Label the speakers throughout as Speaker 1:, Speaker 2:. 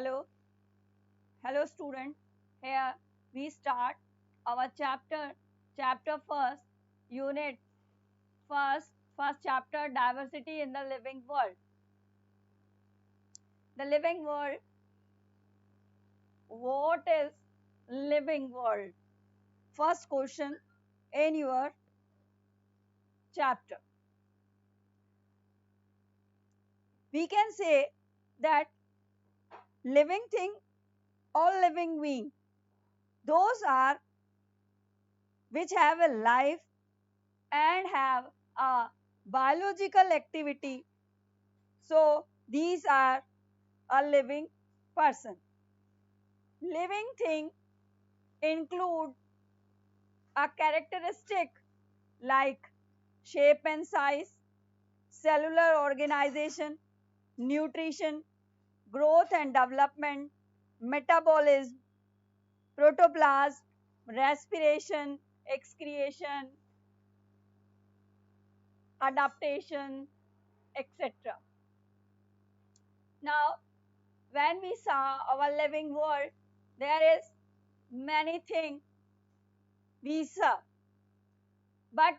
Speaker 1: Hello, hello student. Here we start our chapter first, unit first chapter, diversity in the living world. The living world. What is living world? First question in your chapter. We can say that living thing or living being, those are which have a life and have a biological activity. So these are a living person. Living thing include a characteristic like shape and size, cellular organization, nutrition, growth and development, metabolism, protoplasm, respiration, excretion, adaptation, etc. Now, when we saw our living world, there is many things we saw, but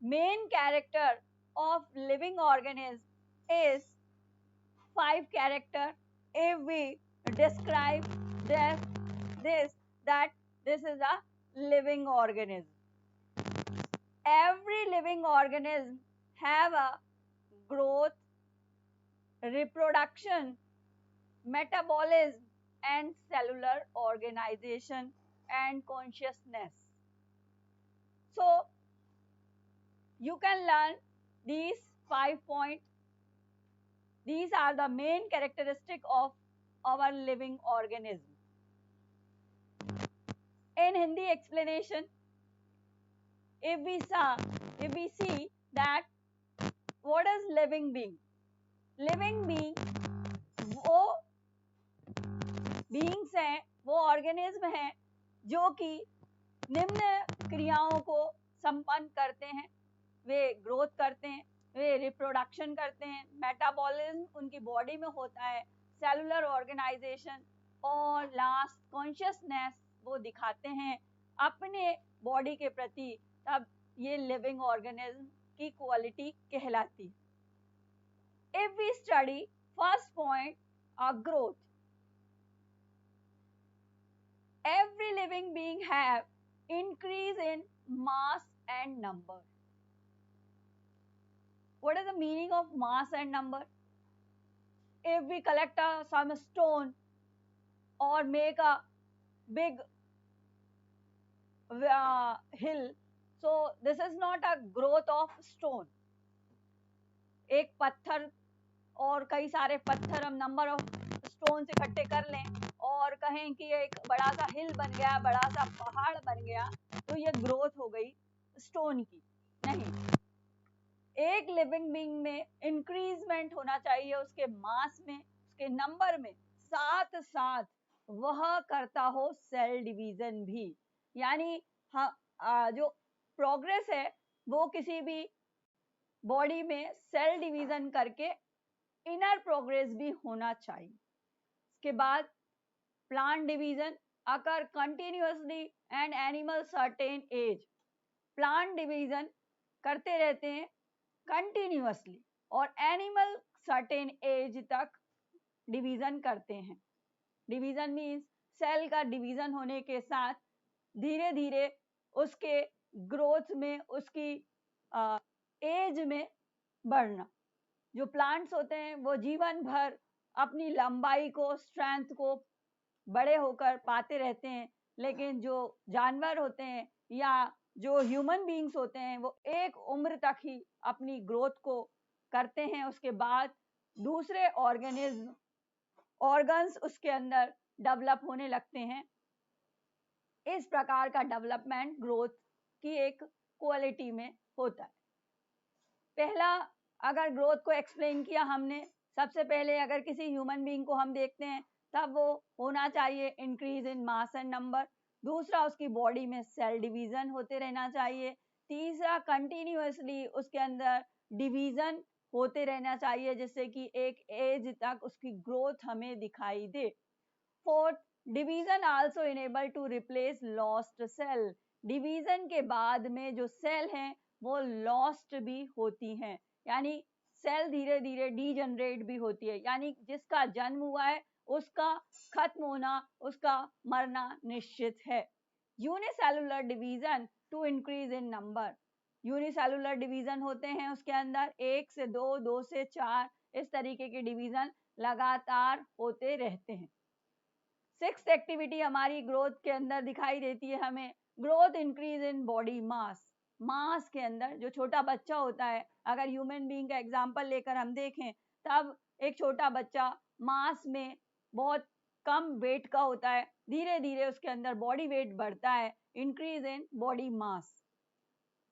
Speaker 1: main character of living organism is 5 character. If we describe this, that this is a living organism. Every living organism have a growth, reproduction, metabolism, and cellular organization and consciousness. So you can learn these 5 points. These are the main characteristic of our living organism. In Hindi explanation, if we see that what is living being? Living being वो beings हैं, वो organism हैं जो कि निम्न क्रियाओं को संपन्न करते हैं. वे ग्रोथ करते हैं, वे रिप्रोडक्शन करते हैं, मेटाबॉलिज्म उनकी बॉडी में होता है, सेलुलर ऑर्गेनाइजेशन और लास्ट कॉन्शियसनेस वो दिखाते हैं अपने बॉडी के प्रति. तब ये लिविंग ऑर्गेनिज्म की क्वालिटी कहलाती है. If we study first point, growth. Every living being have increase in mass and number. What is the meaning of mass and number? If we collect some stone or make a big hill, so this is not a growth of stone. एक पत्थर और कई सारे पत्थर हम number of stone इकट्ठे कर लें और कहें कि एक बड़ा सा हिल बन गया, बड़ा सा पहाड़ बन गया, तो ये ग्रोथ हो गई स्टोन की. नहीं, एक लिविंग बीइंग में इंक्रीजमेंट होना चाहिए उसके मास में, उसके नंबर में, साथ साथ वह करता हो सेल डिवीजन भी. यानी जो प्रोग्रेस है वो किसी भी बॉडी में सेल डिवीजन करके इनर प्रोग्रेस भी होना चाहिए. इसके बाद plant division occur continuously and animal certain age. Plant division करते रहते हैं कंटिन्यूअसली और एनिमल सर्टेन एज तक डिवीजन करते हैं. डिवीजन मीन्स सेल का डिवीजन होने के साथ धीरे धीरे उसके ग्रोथ में, उसकी एज में बढ़ना. जो प्लांट्स होते हैं वो जीवन भर अपनी लंबाई को, स्ट्रेंथ को बड़े होकर पाते रहते हैं, लेकिन जो जानवर होते हैं या जो ह्यूमन बीइंग्स होते हैं वो एक उम्र तक ही अपनी ग्रोथ को करते हैं. उसके बाद दूसरे ऑर्गन्स उसके अंदर डेवलप होने लगते हैं. इस प्रकार का डेवलपमेंट ग्रोथ की एक क्वालिटी में होता है. पहला, अगर ग्रोथ को एक्सप्लेन किया हमने, सबसे पहले अगर किसी ह्यूमन बीइंग को हम देखते हैं तब वो होना चाहिए increase in mass and number. दूसरा, उसकी बॉडी में सेल डिवीजन होते रहना चाहिए. तीसरा, कंटिन्यूअसली उसके अंदर डिवीजन होते रहना चाहिए जिससे कि एक एज तक उसकी ग्रोथ हमें दिखाई दे. Fourth, division also enable to replace lost cell. Division के बाद में जो सेल हैं वो लॉस्ट भी होती हैं, यानी सेल धीरे धीरे डीजनरेट भी होती है, यानी जिसका जन्म हुआ है उसका खत्म होना, उसका मरना निश्चित है। Unicellular division to increase in number. Unicellular division होते हैं उसके अंदर 1 से 2, 2 से 4, इस तरीके के डिवीजन लगातार होते रहते हैं। सिक्स्थ एक्टिविटी हमारी ग्रोथ के अंदर दिखाई देती है हमें, growth increase in body mass. Mass के अंदर जो छोटा बच्चा होता है, अगर ह्यूमन बीइंग का एग्जांपल लेकर हम देखें, तब एक छोटा बच्चा मास में बहुत कम वेट का होता है, धीरे धीरे उसके अंदर बॉडी वेट बढ़ता है, increase in body mass.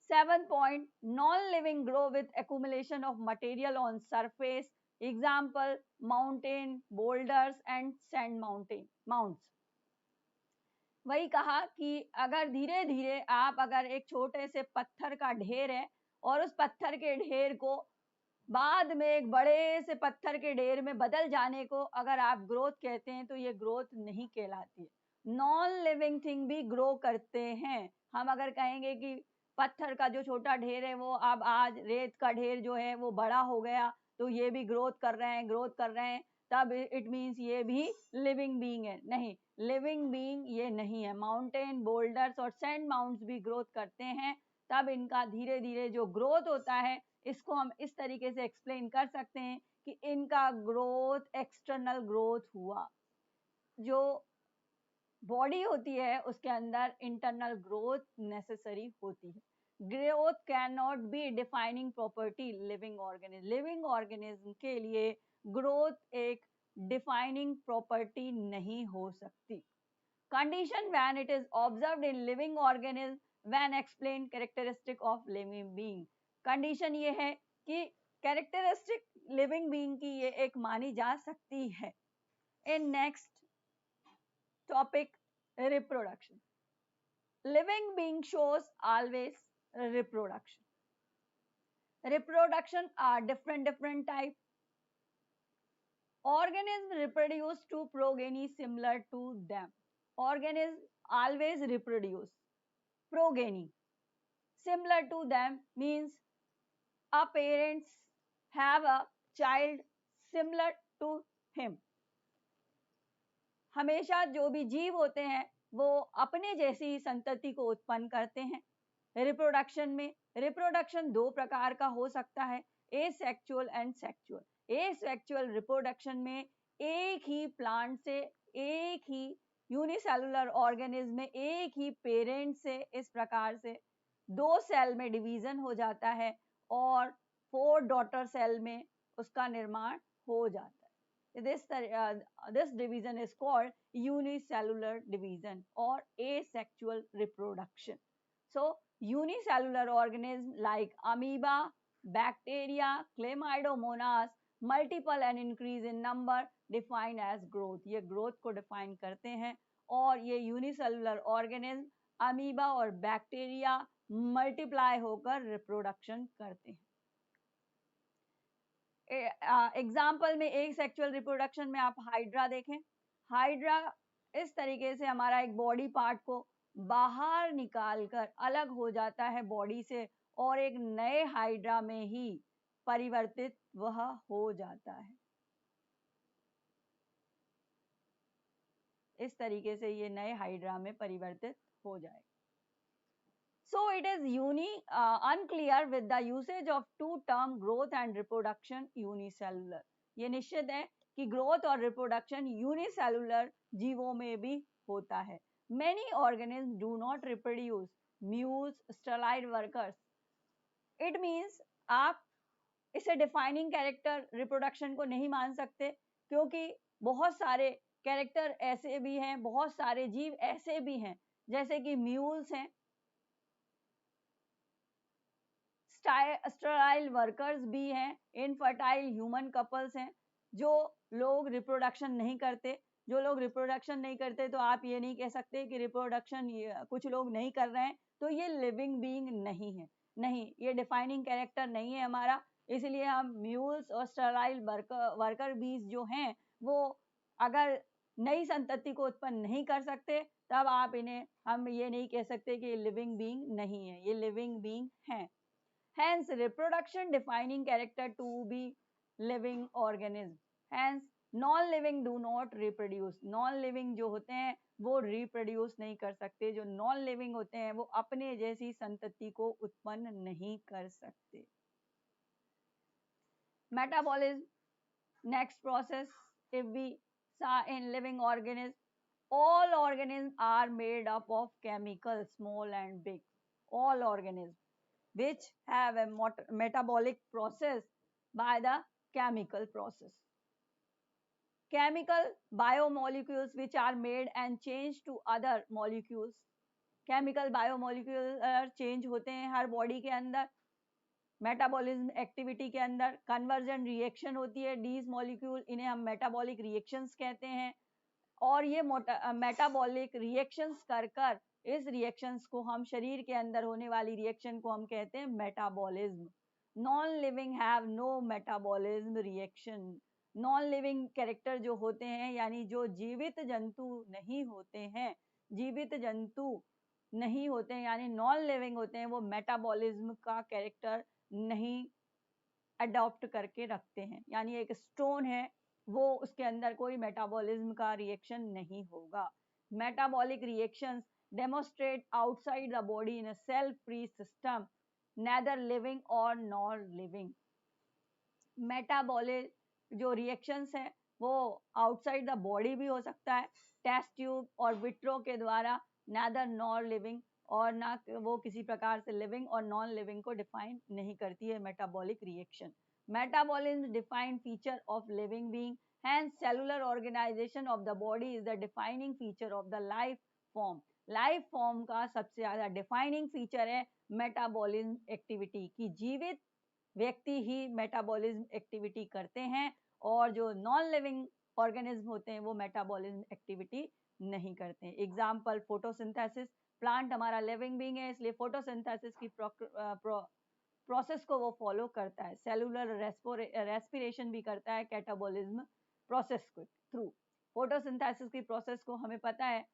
Speaker 1: 7th point, non-living grow with accumulation of material on surface. Example, mountain, boulders and sand mounts. वही कहा कि अगर धीरे धीरे आप अगर एक छोटे से पत्थर का ढेर है और उस पत्थर के ढेर को बाद में एक बड़े से पत्थर के ढेर में बदल जाने को अगर आप ग्रोथ कहते हैं, तो ये ग्रोथ नहीं कहलाती है। नॉन लिविंग थिंग भी ग्रो करते हैं। हम अगर कहेंगे कि पत्थर का जो छोटा ढेर है वो अब आज रेत का ढेर जो है वो बड़ा हो गया, तो ये भी ग्रोथ कर रहे हैं, ग्रोथ कर रहे हैं, तब इट मीन्स ये भी लिविंग बीइंग है। नहीं, लिविंग बीइंग ये नहीं है। माउंटेन, बोल्डर्स और सैंड माउंट्स भी ग्रोथ करते हैं, तब इनका धीरे धीरे जो ग्रोथ होता है, इसको हम इस तरीके से एक्सप्लेन कर सकते हैं कि इनका ग्रोथ एक्सटर्नल ग्रोथ हुआ। जो बॉडी होती है उसके अंदर इंटरनल ग्रोथ नेसेसरी होती है। Growth can not be defining property living organism. Living organism के लिए ग्रोथ एक डिफाइनिंग प्रॉपर्टी नहीं हो सकती। Condition when it is observed in living organism when explain characteristic of living being. Condition ये है कि कैरेक्टरिस्टिक लिविंग बीइंग की ये एक मानी जा सकती है। In next topic, reproduction. Living being shows always reproduction. Reproduction are different type. Organisms reproduce to progeny similar to them. Organisms always reproduce. Progeny similar to them means a parents have a child similar to him. हमेशा जो भी जीव होते हैं वो अपने जैसी संतति को उत्पन्न करते हैं। रिप्रोडक्शन में रिप्रोडक्शन 2 प्रकार का हो सकता है, asexual and sexual. Asexual reproduction में एक ही प्लांट से, एक ही यूनिसेलुलर ऑर्गेनिज्म में एक ही पेरेंट से इस प्रकार से 2 सेल में डिवीजन हो जाता है और 4 डॉटर सेल में उसका निर्माण हो जाता है। This division is called unicellular division or asexual reproduction. So, unicellular organisms like amoeba, bacteria, chlamydomonas, multiple and increase in number defined as growth. ये growth को define करते हैं और ये unicellular organism amoeba और bacteria multiply होकर reproduction करते हैं। एग्जाम्पल में एक सेक्सुअल रिप्रोडक्शन में आप हाइड्रा देखें। हाइड्रा इस तरीके से हमारा एक बॉडी पार्ट को बाहर निकालकर अलग हो जाता है बॉडी से और एक नए हाइड्रा में ही परिवर्तित वह हो जाता है। इस तरीके से ये नए हाइड्रा में परिवर्तित हो जाएगा। So it is unclear with the usage of two term growth and reproduction unicellular. ये निश्चित है कि growth और reproduction unicellular जीवों में भी होता है। Many organisms do not reproduce, mules, sterile workers. It means आप इसे defining character reproduction को नहीं मान सकते, क्योंकि बहुत सारे कैरेक्टर ऐसे भी हैं, बहुत सारे जीव ऐसे भी हैं, जैसे कि म्यूल्स हैं, स्टेराइल वर्कर्स भी हैं, इनफर्टाइल ह्यूमन कपल्स हैं। जो लोग रिप्रोडक्शन नहीं करते, जो लोग रिप्रोडक्शन नहीं करते, तो आप ये नहीं कह सकते कि रिप्रोडक्शन कुछ लोग नहीं कर रहे हैं तो ये लिविंग बीइंग नहीं है। नहीं, ये डिफाइनिंग कैरेक्टर नहीं है हमारा, इसलिए हम म्यूल्स और स्टेराइल वर्कर बीज जो हैं वो अगर नई संतति को उत्पन्न नहीं कर सकते, तब आप इन्हें, हम ये नहीं कह सकते कि लिविंग बीइंग नहीं है, ये लिविंग बीइंग हैं। Hence, reproduction defining character to be living organism. Hence, non-living do not reproduce. Non-living जो होते हैं वो reproduce नहीं कर सकते, जो non-living होते हैं वो अपने जैसी संतति को उत्पन्न नहीं कर सकते। Metabolism, next process, if we saw in living organism, all organisms are made up of chemicals, small and big. All organisms which have a metabolic process by the chemical process. Chemical biomolecules which are made and changed to other molecules. Chemical biomolecules change होते हैं हर body के अंदर, metabolism activity के अंदर conversion reaction होती है, डीज molecule, इन्हें हम मेटाबॉलिक रिएक्शंस कहते हैं। और ये मेटाबॉलिक रिएक्शंस कर इस रिएक्शंस को हम, शरीर के अंदर होने वाली रिएक्शन को हम कहते हैं metabolism. Non living have no metabolism reaction. Non living character जो होते हैं, यानी जो जीवित जंतु नहीं होते हैं, जीवित जंतु नहीं होते हैं यानी नॉन लिविंग होते हैं, वो मेटाबॉलिज्म का कैरेक्टर नहीं अडॉप्ट करके रखते हैं। यानी एक स्टोन है, वो उसके अंदर कोई मेटाबॉलिज्म का रिएक्शन नहीं होगा। Metabolic reactions demonstrate outside the body in a cell free system, neither living और नॉन लिविंग। मेटाबॉलिक जो रिएक्शंस है वो आउटसाइड द बॉडी भी हो सकता है, टेस्ट ट्यूब और विट्रो के द्वारा, नेदर नॉर लिविंग, और ना वो किसी प्रकार से लिविंग और नॉन लिविंग को डिफाइन नहीं करती है metabolic reaction. Metabolism defined feature of living being, hence cellular organization of the body is the defining feature of the life form. Life form का सबसे ज्यादा डिफाइनिंग फीचर है मेटाबॉलिज्म एक्टिविटी की। जीवित व्यक्ति ही मेटाबॉलिज्म एक्टिविटी करते हैं और जो नॉन लिविंग ऑर्गेनिज्म होते हैं वो मेटाबॉलिज्म एक्टिविटी नहीं करते हैं। एग्जाम्पल फोटोसिंथेसिस, प्लांट हमारा लिविंग बीइंग है, इसलिए फोटोसिंथेसिस की प्रोसेस को वो फॉलो करता है। सेलुलर रेस्पिरेशन भी करता है कैटाबॉलिज्म प्रोसेस के थ्रू। फोटोसिंथेसिस की प्रोसेस को हमें पता है,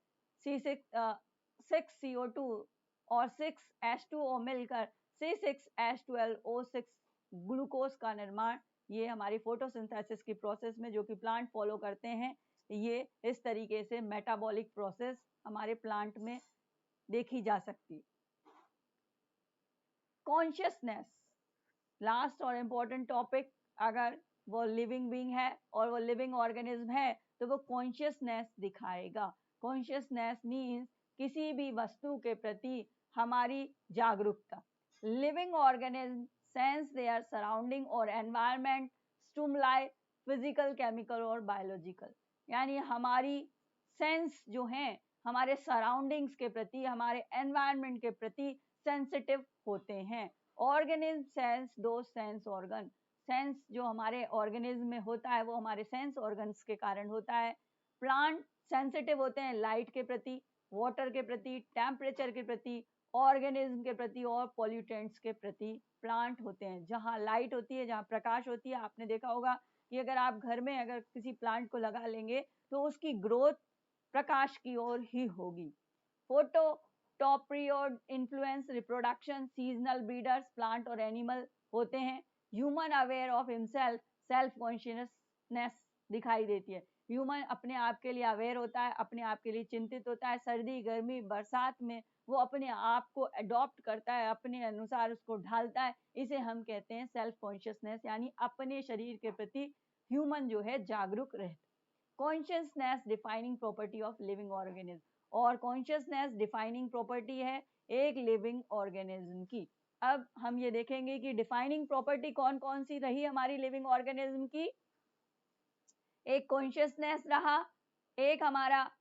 Speaker 1: C6CO2 और 6H2O मिलकर C6H12O6 ग्लूकोज का निर्माण, ये हमारी फोटोसिंथेसिस की प्रोसेस में जो कि प्लांट फॉलो करते हैं, ये इस तरीके से मेटाबॉलिक प्रोसेस हमारे प्लांट में देखी जा सकती। कॉन्शियसनेस, लास्ट और इम्पोर्टेंट टॉपिक, अगर वो लिविंग बीइंग है और वो लिविंग ऑर्गेनिज्म है तो वो कॉन्शियसनेस दिखाएगा। कॉन्शियसनेस मीन्स किसी भी वस्तु के प्रति हमारी जागरूकता। Living organism sense their surrounding और एनवायरनमेंट स्टिमुलाई, फिजिकल, केमिकल और बायोलॉजिकल, यानी हमारी सेंस जो हैं हमारे सराउंडिंग्स के प्रति, हमारे एनवायरनमेंट के प्रति सेंसिटिव होते हैं। ऑर्गेनिज्म सेंस दो सेंस ऑर्गन, सेंस जो हमारे ऑर्गेनिज्म में होता है वो हमारे सेंस ऑर्गन्स के कारण होता है। प्लांट सेंसिटिव होते हैं लाइट के प्रति, वाटर के प्रति, टेम्परेचर के प्रति, ऑर्गेनिज्म के प्रति और पॉल्यूटेंट्स के प्रति प्लांट होते हैं। जहाँ लाइट होती है, जहाँ प्रकाश होती है, आपने देखा होगा कि अगर आप घर में अगर किसी प्लांट को लगा लेंगे तो उसकी ग्रोथ प्रकाश की ओर ही होगी। Photo top period influence reproduction, seasonal breeders plant और एनिमल होते हैं। Human aware of himself, self consciousness दिखाई देती है। ह्यूमन अपने आप के लिए अवेयर होता है, अपने आप के लिए चिंतित होता है। सर्दी, गर्मी, बरसात में वो अपने आप को अडॉप्ट करता है, अपने अनुसार उसको ढालता है। इसे हम कहते हैं सेल्फ कॉन्शियसनेस, यानी अपने शरीर के प्रति ह्यूमन जो है जागरूक रहता है। Consciousness defining property of living organism, और कॉन्शियसनेस डिफाइनिंग प्रॉपर्टी है एक लिविंग ऑर्गेनिज्म की। अब हम ये देखेंगे कि डिफाइनिंग प्रॉपर्टी कौन कौन सी रही हमारी लिविंग ऑर्गेनिज्म की। एक कॉन्शियसनेस रहा, एक हमारा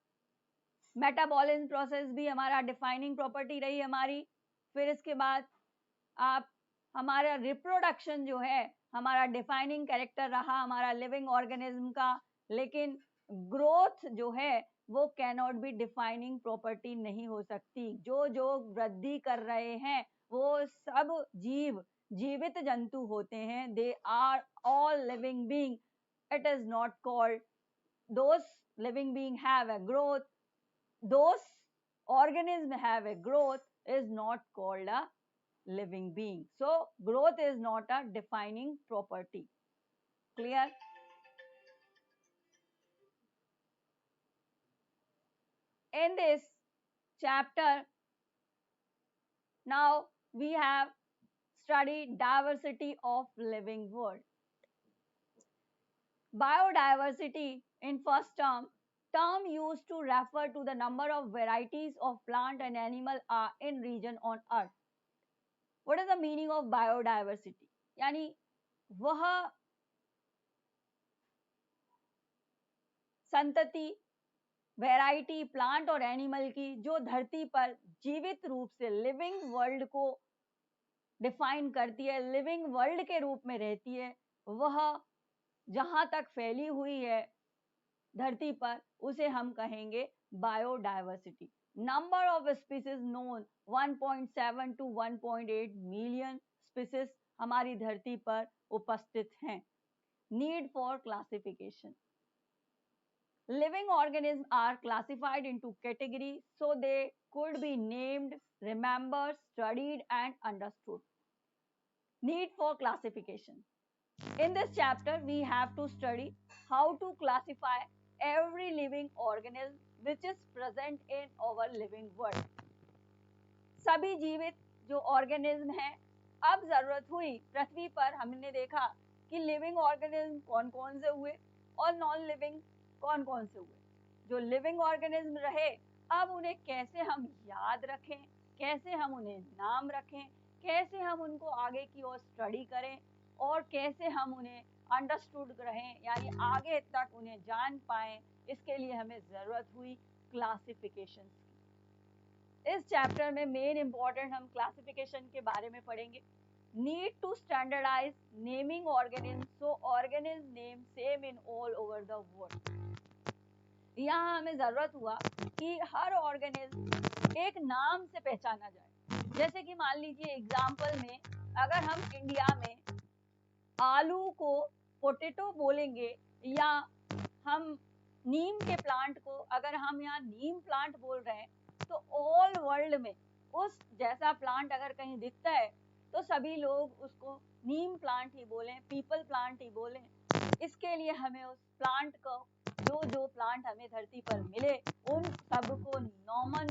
Speaker 1: मेटाबॉलिज्म प्रोसेस भी हमारा डिफाइनिंग प्रॉपर्टी रही हमारी। फिर इसके बाद आप हमारा रिप्रोडक्शन जो है हमारा डिफाइनिंग कैरेक्टर रहा हमारा लिविंग ऑर्गेनिज्म का, लेकिन ग्रोथ जो है वो can not be defining property नहीं हो सकती। जो जो वृद्धि कर रहे हैं वो सब जीवित जंतु होते हैं। They are all living being, it is not called those living being have a growth, those organisms have a growth is not called a living being. So growth is not a defining property. Clear? In this chapter, now we have studied diversity of living world. Biodiversity in first term used to refer to the number of varieties of plant and animal are in region on earth. What is the meaning of biodiversity? यानी वह संतति variety plant और animal की जो धरती पर जीवित रूप से लिविंग वर्ल्ड को डिफाइन करती है, लिविंग वर्ल्ड के रूप में रहती है, वह जहां तक फैली हुई है धरती पर उसे हम कहेंगे biodiversity. Number of species known 1.7 to 1.8 million species हमारी धरती पर उपस्थित हैं. Need for classification. Living organisms are classified into categories so they could be named, remembered, studied and understood. Need for classification. In this chapter, we have to study how to classify every living organism which is present in our living world. सभी जीवित जो organism हैं, अब जरूरत हुई पृथ्वी पर हमने देखा कि लिविंग ऑर्गेनिज्म कौन कौन से हुए और नॉन लिविंग कौन कौन से हुए. जो लिविंग ऑर्गेनिज्म रहे, अब उन्हें कैसे हम याद रखें, कैसे हम उन्हें नाम रखें, कैसे हम उनको आगे की ओर स्टडी करें और कैसे हम उन्हें अंडरस्टूड रहें, यानी आगे तक उन्हें जान पाएं, इसके लिए हमें जरूरत हुई क्लासिफिकेशन की. इस चैप्टर में मेन इंपॉर्टेंट हम क्लासिफिकेशन के बारे में पढ़ेंगे. Need to standardize naming organism so organism name same in all over the world. यहाँ हमें जरूरत हुआ कि हर ऑर्गेनिज्म एक नाम से पहचाना जाए. जैसे कि मान लीजिए एग्जाम्पल में अगर हम इंडिया में आलू को पोटैटो बोलेंगे या हम नीम के प्लांट को अगर हम यहाँ नीम प्लांट बोल रहे हैं, तो ऑल वर्ल्ड में उस जैसा प्लांट अगर कहीं दिखता है तो सभी लोग उसको नीम प्लांट ही बोलें, पीपल प्लांट ही बोलें. इसके लिए हमें उस प्लांट को जो प्लांट हमें धरती पर मिले उन सबको नॉमन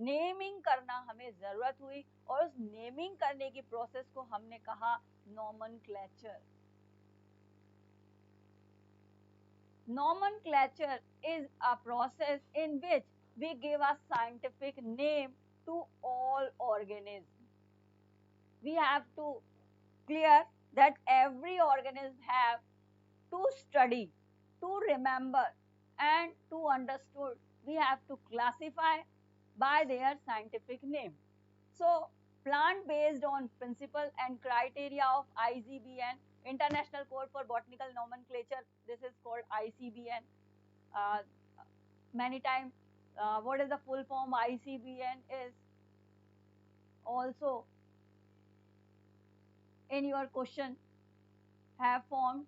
Speaker 1: नेमिंग करना हमें जरूरत हुई और उस नेमिंग करने की प्रोसेस को हमने कहा nomenclature. Nomenclature is a process in which we give a scientific name to all organisms. We have to clear that every organism have to study, to remember and to understood. We have to classify by their scientific name. So plant based on principle and criteria of ICBN, International Code for Botanical Nomenclature. This is called ICBN. Many times what is the full form ICBN is also in your question have formed.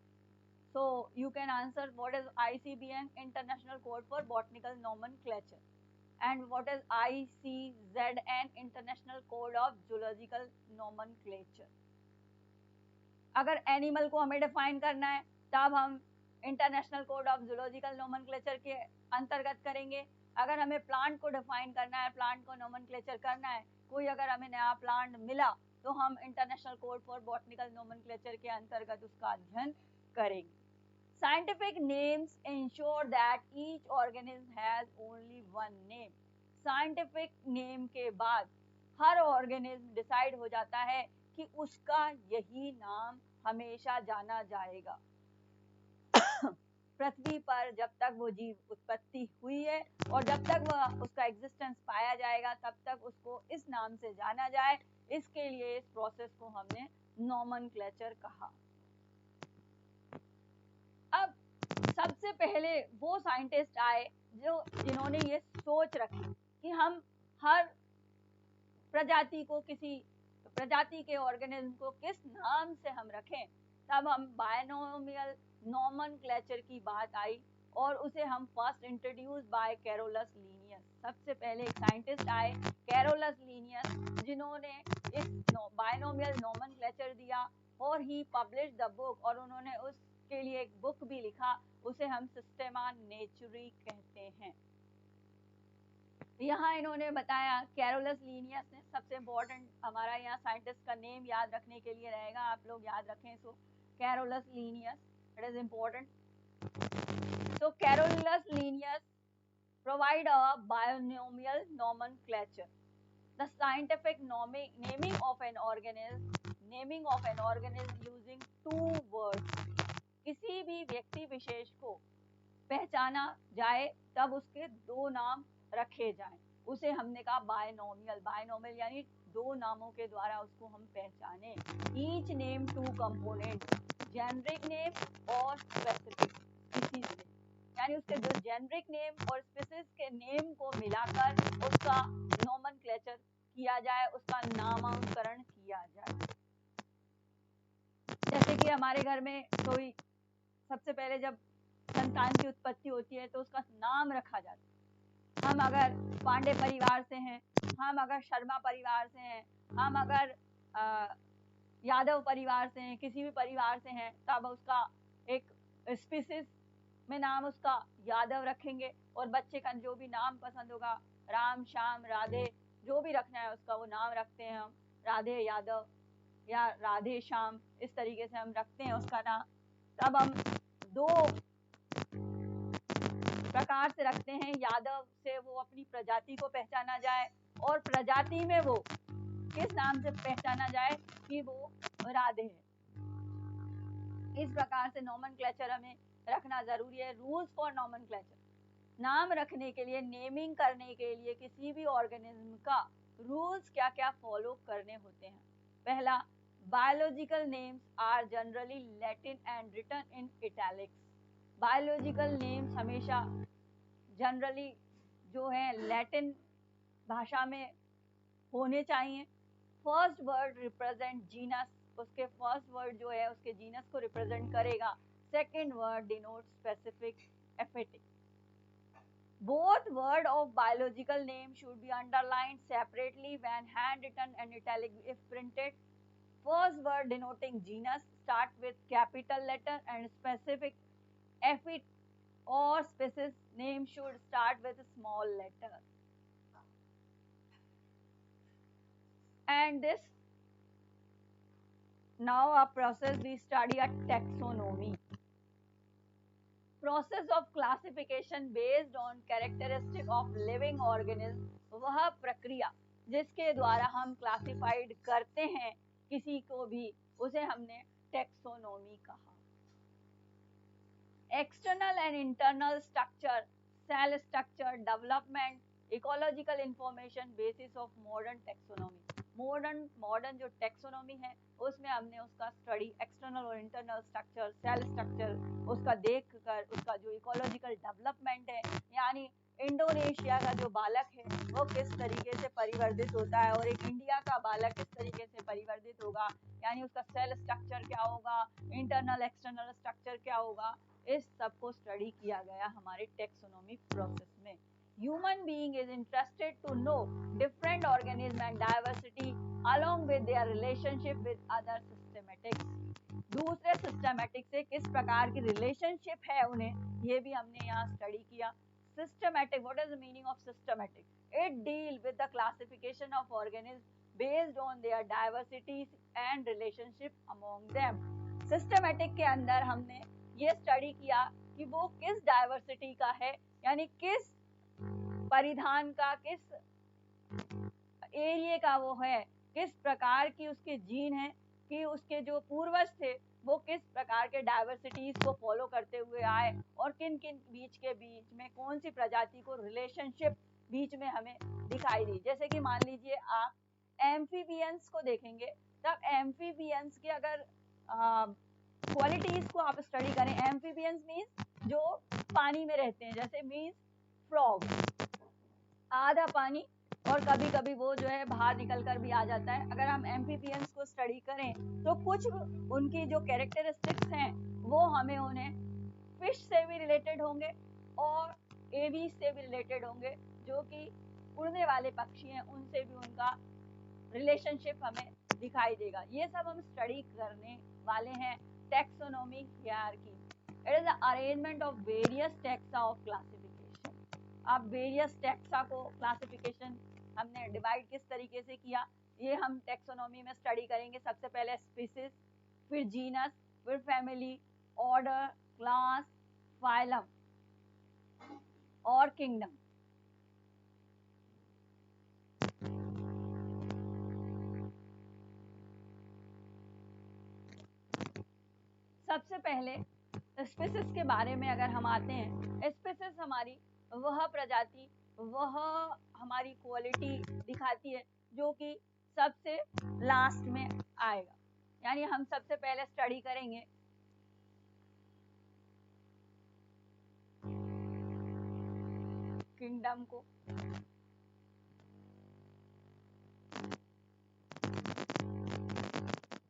Speaker 1: So you can answer what is ICBN, International Code for Botanical Nomenclature, and what is ICZN, International Code of Zoological Nomenclature. अगर animal को हमें define करना है तब हम international code of zoological nomenclature के अंतर्गत करेंगे. अगर हमें प्लांट को डिफाइन करना है, प्लांट को नोमेनक्लेचर करना है, कोई अगर हमें नया प्लांट मिला तो हम international code for botanical nomenclature के अंतर्गत उसका अध्ययन करेंगे. Scientific names ensure that each organism has only one name. Scientific name के बाद हर organism decide हो जाता है कि उसका यही नाम हमेशा जाना जाएगा. पृथ्वी पर जब तक वो जीव उत्पत्ति हुई है और जब तक वह उसका एग्जिस्टेंस पाया जाएगा तब तक उसको इस नाम से जाना जाए. इसके लिए इस प्रोसेस को हमने नोमेनक्लेचर कहा. अब सबसे पहले वो साइंटिस्ट आए जिन्होंने ये सोच रखी कि हम हर प्रजाति को किसी प्रजाति के ऑर्गेनिज्म को किस नाम से हम रखें. तब हम बायनोमियल नोमेनक्लेचर की बात आई और उसे हम first introduce by Carolus Linnaeus. सबसे पहले एक साइंटिस्ट आए कैरोलस लीनियस जिन्होंने इस बायनोमियल नोमेनक्लेचर दिया और ही पब्लिश द बुक, और उन्होंने उसके लिए एक बुक भी लिखा, उसे हम सिस्टेमा नेचुरी कहते हैं। यहाँ इन्होंने बताया कैरोलस लीनियस ने, सबसे इम्पोर्टेंट हमारा यहाँ साइंटिस्ट का नेम याद रखने के लिए रहेगा, आप लोग याद रखें इसको, Carolus Linnaeus, it is important. So Carolus Linnaeus provide a binomial nomenclature. The scientific naming of an organism using two words. किसी भी व्यक्ति विशेष को पहचाना जाए तब उसके दो नाम रखे जाएं, उसे हमने कहा बायनोमियल। बायनोमियल यानी दो नामों के द्वारा उसको हम पहचाने। Each name two components, generic name और स्पेसिफिक स्पीसीज नेम, यानी उसके जो जेनरिक नेम और स्पीसीज के नेम को मिलाकर उसका नोमेनक्लेचर किया जाए, उसका नामांकरण किया जाए। जैसे कि हमारे घर में कोई सबसे पहले जब संतान की उत्पत्ति होती है तो उसका नाम रखा जाता है। हम अगर पांडे परिवार से हैं, हम अगर शर्मा परिवार से हैं, हम अगर यादव परिवार से हैं, किसी भी परिवार से हैं, तब उसका एक स्पीसीज में नाम उसका यादव रखेंगे, और बच्चे का जो भी नाम पसंद होगा, राम, श्याम, राधे, जो भी रखना है उसका वो नाम रखते हैं हम, राधे यादव या राधे श्याम, इस तरीके से हम रखते हैं उसका नाम। तब हम दो प्रकार से रखते हैं, यादव से वो अपनी प्रजाति को पहचाना जाए, और प्रजाति में वो किस नाम से पहचाना जाए कि वो राधे है। इस प्रकार से नोमेनक्लेचर हमें रखना जरूरी है। रूल्स फॉर नोमेनक्लेचर, नाम रखने के लिए, नेमिंग करने के लिए किसी भी ऑर्गेनिज्म का रूल्स क्या क्या फॉलो करने होते हैं। पहला, biological names are generally Latin and written in italics. Biological names हमेशा जनरली जो है लैटिन भाषा में होने चाहिए। फर्स्ट वर्ड रिप्रेजेंट जीनस, उसके फर्स्ट वर्ड जो है उसके जीनस को रिप्रेजेंट करेगा। Second word denote specific affinity. Both word of biological name should be underlined separately when handwritten and italic if printed. First word denoting genus start with capital letter and specific epithet or species name should start with a small letter. And this now a process we study a taxonomy. Process of classification based on characteristic of living organism, वह प्रक्रिया जिसके द्वारा हम classified करते हैं किसी को भी, उसे हमने टैक्सोनॉमी कहा। External and internal structure, cell structure, development, ecological information basis of modern taxonomy. Modern जो टैक्सोनॉमी है उसमें हमने उसका स्टडी एक्सटर्नल और इंटरनल स्ट्रक्चर, सेल स्ट्रक्चर, उसका देख कर उसका जो इकोलॉजिकल डेवलपमेंट है, यानी इंडोनेशिया का जो बालक है वो किस तरीके से परिवर्तित होता है और एक इंडिया का बालक किस तरीके से परिवर्तित होगा, यानी उसका सेल स्ट्रक्चर क्या होगा, इंटरनल एक्सटर्नल स्ट्रक्चर क्या होगा, इस सब को स्टडी किया गया हमारे टैक्सोनॉमी प्रोसेस में। Human being is interested to know different organism and diversity along with their relationship with other systematics. दूसरे सिस्टमैटिक से किस प्रकार की रिलेशनशिप है उन्हें, ये भी हमने यहाँ स्टडी किया। Systematic, what is the meaning of systematic? It deal with the classification of organisms based on their diversities and relationship among them. Systematic के अंदर हमने ये स्टडी किया कि वो किस डाइवर्सिटी का है, यानी किस परिधान का, किस एरिया का वो है, किस प्रकार की उसके जीन है, कि उसके जो पूर्वज थे वो किस प्रकार के डाइवर्सिटीज को फॉलो करते हुए आए और किन किन बीच में कौन सी प्रजाति को रिलेशनशिप बीच में हमें दिखाई दी। जैसे कि मान लीजिए आप एम्फीबियंस को देखेंगे, तब एम्फीबियंस के अगर क्वालिटीज को आप स्टडी करें, एम्फीबियंस मीन्स जो पानी में रहते हैं, जैसे मीन्स फ्रॉग, आधा पानी और कभी कभी वो जो है बाहर निकल कर भी आ जाता है। अगर हम एम्फीबियंस को स्टडी करें तो कुछ उनकी जो कैरेक्टरिस्टिक्स हैं वो हमें उन्हें फिश से भी रिलेटेड होंगे और एवीज से भी रिलेटेड होंगे, जो कि उड़ने वाले पक्षी हैं, उनसे भी उनका रिलेशनशिप हमें दिखाई देगा। ये सब हम स्टडी करने वाले हैं taxonomy hierarchy. It is the arrangement of various taxa of classification. अब वेरियस टैक्सा को क्लासिफिकेशन हमने डिवाइड किस तरीके से किया, ये हम टैक्सोनॉमी में स्टडी करेंगे। सबसे पहले स्पीसीज, फिर जीनस, फिर फैमिली, ऑर्डर, क्लास, फाइलम और किंगडम। सबसे पहले स्पीसीज के बारे में अगर हम आते हैं, स्पीसीज हमारी वह प्रजाति, वह हमारी क्वालिटी दिखाती है जो कि सबसे लास्ट में आएगा। यानी हम सबसे पहले स्टडी करेंगे किंगडम को,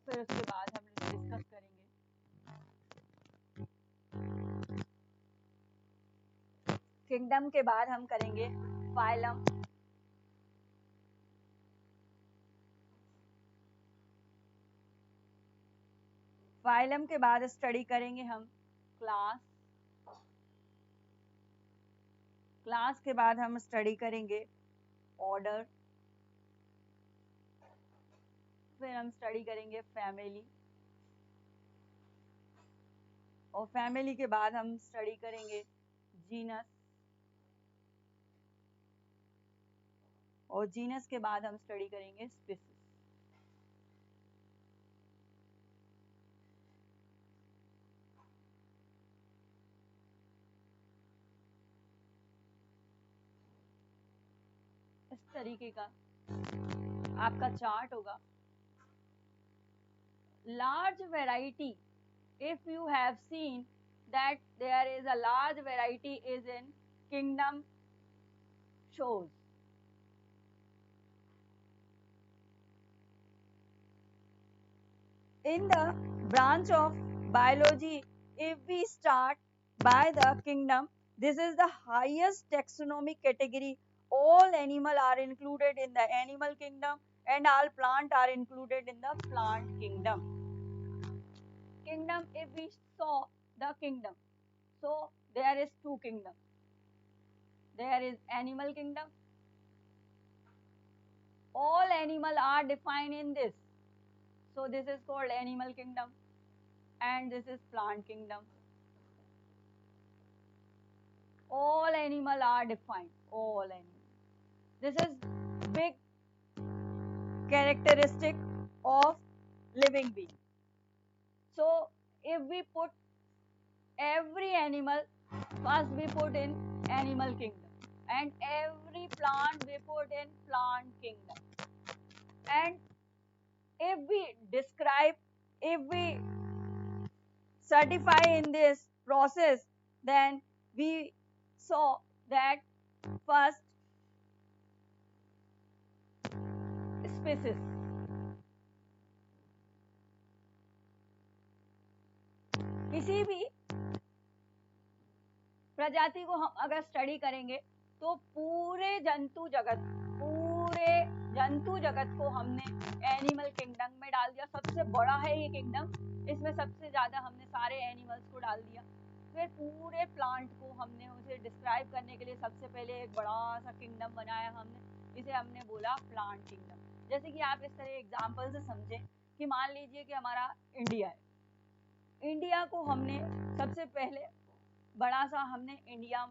Speaker 1: फिर उसके बाद हम डिस्कस करेंगे किंगडम के बाद हम करेंगे फाइलम, फाइलम के बाद स्टडी करेंगे हम क्लास, क्लास के बाद हम स्टडी करेंगे ऑर्डर, फिर हम स्टडी करेंगे फैमिली, और फैमिली के बाद हम स्टडी करेंगे जीनस, और जीनस के बाद हम स्टडी करेंगे स्पीसीज। इस तरीके का आपका चार्ट होगा। Large variety, if you have seen that there is a large variety is in kingdom shows. In the branch of biology, if we start by the kingdom, this is the highest taxonomic category. All animal are included in the animal kingdom and all plant are included in the plant kingdom. Kingdom, if we saw the kingdom, so there is two kingdom. There is animal kingdom. All animal are defined in this. So this is called animal kingdom and this is plant kingdom. All animal are defined. All animal. This is big characteristic of living being. So if we put every animal, first we put in animal kingdom, and every plant we put in plant kingdom. And if we describe, if we certify in this process, then we saw that first species. किसी भी प्रजाति को हम अगर study करेंगे तो पूरे जंतु जगत को हमने एनिमल किंगडम में डाल दिया। सबसे बड़ा है ये किंगडम, इसमें सबसे ज्यादा हमने सारे एनिमल्स को डाल दिया। फिर पूरे प्लांट को हमने उसे डिस्क्राइब करने के लिए सबसे पहले एक बड़ा सा किंगडम बनाया हमने, इसे हमने बोला प्लांट किंगडम। जैसे कि आप इस तरह एग्जाम्पल से समझें कि मान लीजिए कि हमारा इंडिया है, इंडिया को हमने सबसे पहले बड़ा सा हमने इंडिया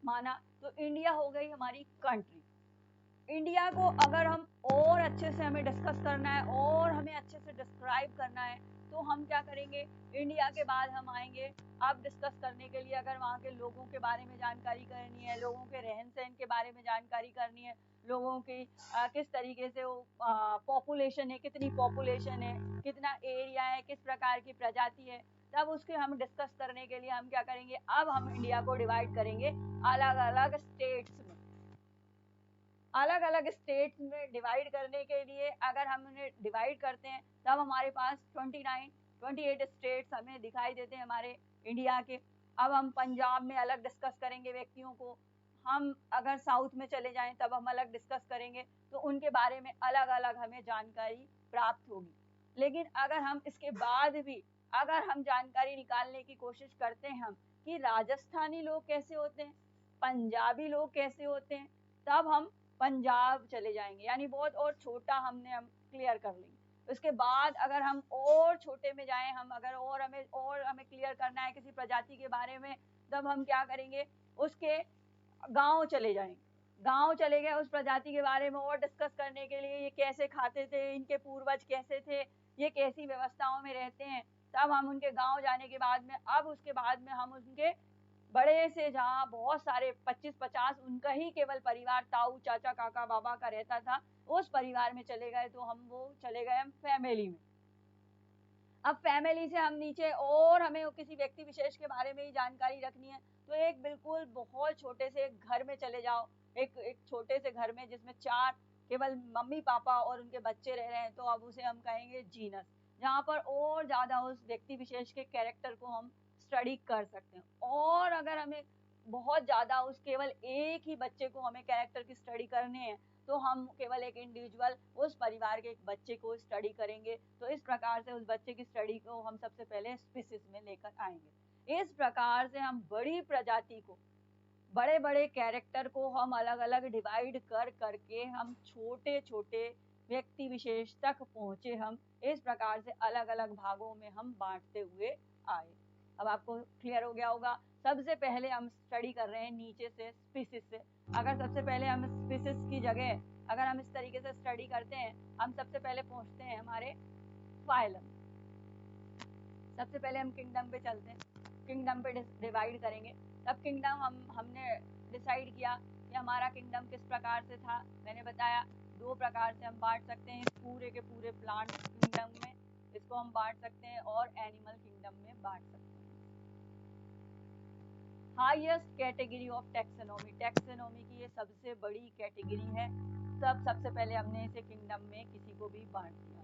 Speaker 1: माना, तो इंडिया हो गई हमारी कंट्री। इंडिया को अगर हम और अच्छे से हमें डिस्कस करना है और हमें अच्छे से डिस्क्राइब करना है तो हम क्या करेंगे, इंडिया के बाद हम आएंगे अब डिस्कस करने के लिए, अगर वहाँ के लोगों के बारे में जानकारी करनी है, लोगों के रहन सहन के बारे में जानकारी करनी है, लोगों की किस तरीके से वो पॉपुलेशन है, कितनी पॉपुलेशन है, कितना एरिया है, किस प्रकार की प्रजाति है, तब उसके हम डिस्कस करने के लिए हम क्या करेंगे, अब हम इंडिया को डिवाइड करेंगे अलग अलग स्टेट्स में। अलग अलग स्टेट्स में डिवाइड करने के लिए अगर हम उन्हें डिवाइड करते हैं तब हमारे पास 28 स्टेट्स हमें दिखाई देते हैं हमारे इंडिया के। अब हम पंजाब में अलग डिस्कस करेंगे व्यक्तियों को, हम अगर साउथ में चले जाएं तब हम अलग डिस्कस करेंगे, तो उनके बारे में अलग अलग हमें जानकारी प्राप्त होगी। लेकिन अगर हम इसके बाद भी अगर हम जानकारी निकालने की कोशिश करते हैं हम कि राजस्थानी लोग कैसे होते हैं, पंजाबी लोग कैसे होते हैं, तब हम पंजाब चले जाएंगे, यानी बहुत और छोटा हम क्लियर कर लेंगे। उसके बाद अगर हम और छोटे में जाएं, हम अगर और हमें क्लियर करना है किसी प्रजाति के बारे में, तब हम क्या करेंगे, उसके गांव चले जाएंगे। गांव चले गए उस प्रजाति के बारे में और डिस्कस करने के लिए, ये कैसे खाते थे, इनके पूर्वज कैसे थे, ये कैसी व्यवस्थाओं में रहते हैं। तब हम उनके गांव जाने के बाद में, अब उसके बाद में हम उनके बड़े से, जहाँ बहुत सारे 25-50 उनका ही केवल परिवार, ताऊ चाचा काका बाबा का रहता था, उस परिवार में चले गए, तो हम वो चले गए हम फैमिली में। अब फैमिली से हम नीचे और हमें किसी व्यक्ति विशेष के बारे में ही जानकारी रखनी है, तो एक बिल्कुल बहुत छोटे से घर में चले जाओ, एक छोटे से घर में जिसमें 4 केवल मम्मी पापा और उनके बच्चे रह रहे हैं, तो अब उसे हम कहेंगे जीनस, जहाँ पर और ज्यादा उस व्यक्ति विशेष के कैरेक्टर को हम स्टडी कर सकते हैं। और अगर हमें बहुत ज्यादा उस केवल एक ही बच्चे को हमें कैरेक्टर की स्टडी करनी है, तो हम केवल एक इंडिविजुअल उस परिवार के एक बच्चे को स्टडी करेंगे। तो इस प्रकार से उस बच्चे की स्टडी को हम सबसे पहले स्पीसीज में लेकर आएंगे। इस प्रकार से हम बड़ी प्रजाति को, बड़े बड़े कैरेक्टर को हम अलग अलग डिवाइड कर करके हम छोटे छोटे व्यक्ति विशेष तक पहुंचे। हम इस प्रकार से अलग अलग भागों में हम बांटते हुए आए। अब आपको क्लियर हो गया होगा। सबसे पहले हम स्टडी कर रहे हैं नीचे से, स्पीसीज से। अगर सबसे पहले हम स्पीसीज की जगह अगर हम इस तरीके से स्टडी करते हैं, हम सबसे पहले पहुंचते हैं हमारे फाइलम। सबसे पहले हम किंगडम पे चलते हैं, किंगडम पे डिवाइड करेंगे। तब किंगडम हमने डिसाइड किया कि हमारा किंगडम किस प्रकार से था। मैंने बताया 2 प्रकार से हम बांट सकते हैं, पूरे के पूरे प्लांट किंगडम में इसको हम बांट सकते हैं और एनिमल किंगडम में बांट सकते हैं। Highest category of taxonomy, taxonomy की ये सबसे बड़ी कैटेगरी है। तब सबसे पहले हमने इसे किंगडम में किसी को भी बांट दिया,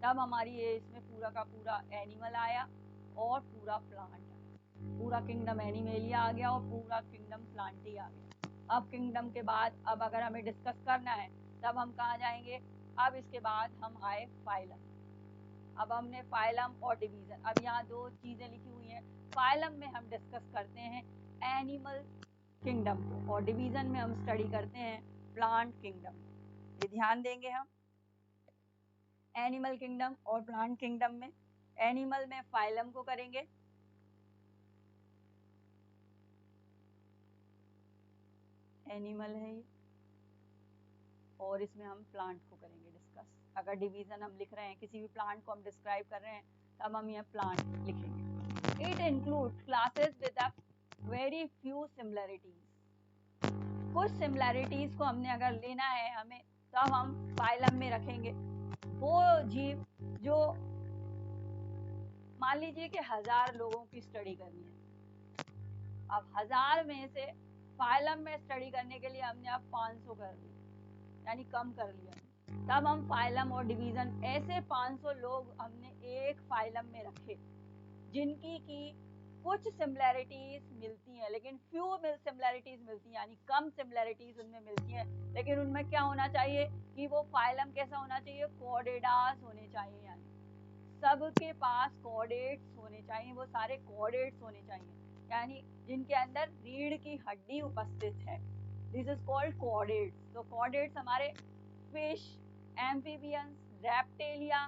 Speaker 1: तब हमारी ये इसमें पूरा का पूरा एनिमल आया और पूरा प्लांट आया। पूरा किंगडम एनिमेलिया आ गया और पूरा किंगडम प्लांटी आ गया। अब किंगडम के बाद अब अगर हमें डिस्कस करना है, तब हम कहाँ जाएंगे, अब इसके बाद हम आए फाइलम। अब हमने फाइलम और डिवीजन, अब यहाँ 2 चीजें लिखी हुई हैं। फाइलम में हम डिस्कस करते हैं एनिमल किंगडम को और डिवीजन में हम स्टडी करते हैं प्लांट किंगडम। ये ध्यान देंगे हम एनिमल किंगडम और प्लांट किंगडम में। एनिमल में फाइलम को करेंगे, एनिमल है ये, और इसमें हम प्लांट को करेंगे डिस्कस। अगर डिवीजन हम लिख रहे हैं, किसी भी प्लांट को हम डिस्क्राइब कर रहे हैं, तब हम यहाँ प्लांट लिखेंगे। It include classes with a very few similarities. कुछ सिमिलरिटीज को हमने अगर लेना है हमें, तब हम फाइलम में रखेंगे। वो जीव जो मान लीजिए कि 1000 लोगों की स्टडी करनी है, अब 1000 में से फाइलम में स्टडी करने के लिए हमने अब 500 कर दिया, यानी कम कर लिया। तब हम फाइलम और डिवीजन, ऐसे 500 लोग हमने एक फाइलम में रखे जिनकी की कुछ सिमिलरिटीज मिलती हैं, लेकिन फ्यू सिमिलरिटीज मिलती हैं, यानी कम सिमिलरिटीज उनमें मिलती हैं। लेकिन उनमें क्या होना चाहिए कि वो फाइलम कैसा होना चाहिए, कॉर्डेडास होने चाहिए, यानी सबके पास कॉर्डेट्स होने चाहिए, वो सारे कॉर्डेट्स होने चाहिए, यानी जिनके अंदर रीढ़ की हड्डी उपस्थित है। This is called chordates. तो कॉर्डेट्स हमारे फिश, एम्फीबियंस, रेप्टेलिया,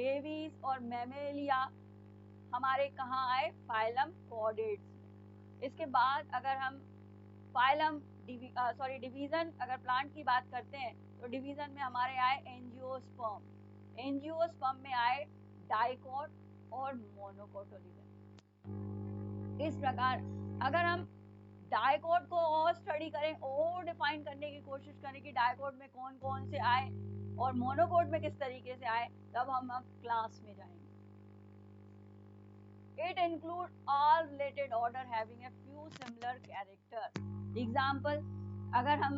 Speaker 1: एवीज और मैमेलिया हमारे कहाँ आए, फाइलम कॉर्डेट्स। इसके बाद अगर हम फाइलम डिवीजन अगर प्लांट की बात करते हैं, तो डिवीजन में हमारे आए एंजियोस्पर्म। एंजियोस्पर्म में आए डाइकोट और मोनोकोटिलिडन। इस प्रकार अगर हम डाइकोट को और स्टडी करें और डिफाइन करने की कोशिश करें कि डाइकोट में कौन कौन से आए और मोनोकोट में किस तरीके से आए, तब हम अब क्लास में जाएंगे। It include all related order having a few similar character. Example, अगर हम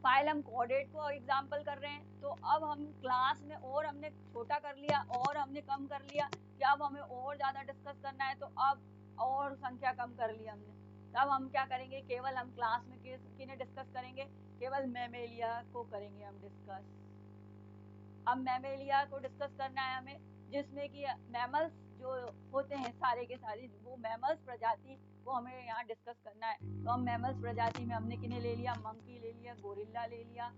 Speaker 1: फाइलम कॉर्डेट को एग्जाम्पल कर रहे हैं, तो अब हम क्लास में और हमने छोटा कर लिया और हमने कम कर लिया कि अब हमें और ज्यादा डिस्कस करना है, तो अब और संख्या कम कर ली हमने। तब हम क्या करेंगे, केवल हम क्लास में किन्हें डिस्कस करेंगे, केवल मैमेलिया को करेंगे हम डिस्कस। अब मैमेलिया को डिस्कस करना है हमें, जिसमें कि मैमल्स जो होते हैं सारे के सारे, वो मैमल्स प्रजाति को हमें यहाँ डिस्कस करना है। तो हम मैमल्स प्रजाति में हमने किन्हें ले लिया, मंकी ले लिया, गोरिल्ला ले लिया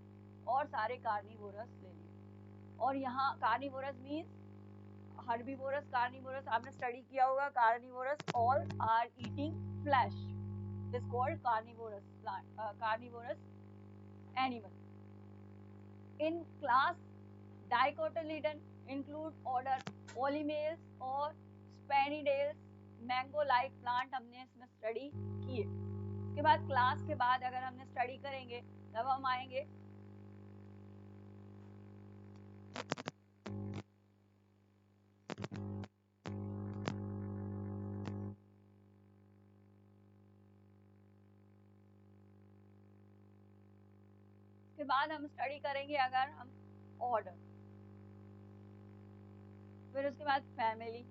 Speaker 1: और सारे कार्निवोरस ले लिए। और यहाँ कार्निवोरस मीन्स हर्बीवोरस, कार्निवोरस आपने स्टडी किया होगा। Carnivorous all are eating flesh is called carnivorous plant, carnivorous animal. In class dicotyledon include order oleales और स्पेनिडेल्स, मैंगो लाइक प्लांट हमने इसमें स्टडी किए। इसके बाद क्लास के बाद अगर हमने स्टडी करेंगे तब हम आएंगे के बाद हम स्टडी करेंगे अगर हम ऑर्डर, फिर उसके बाद family.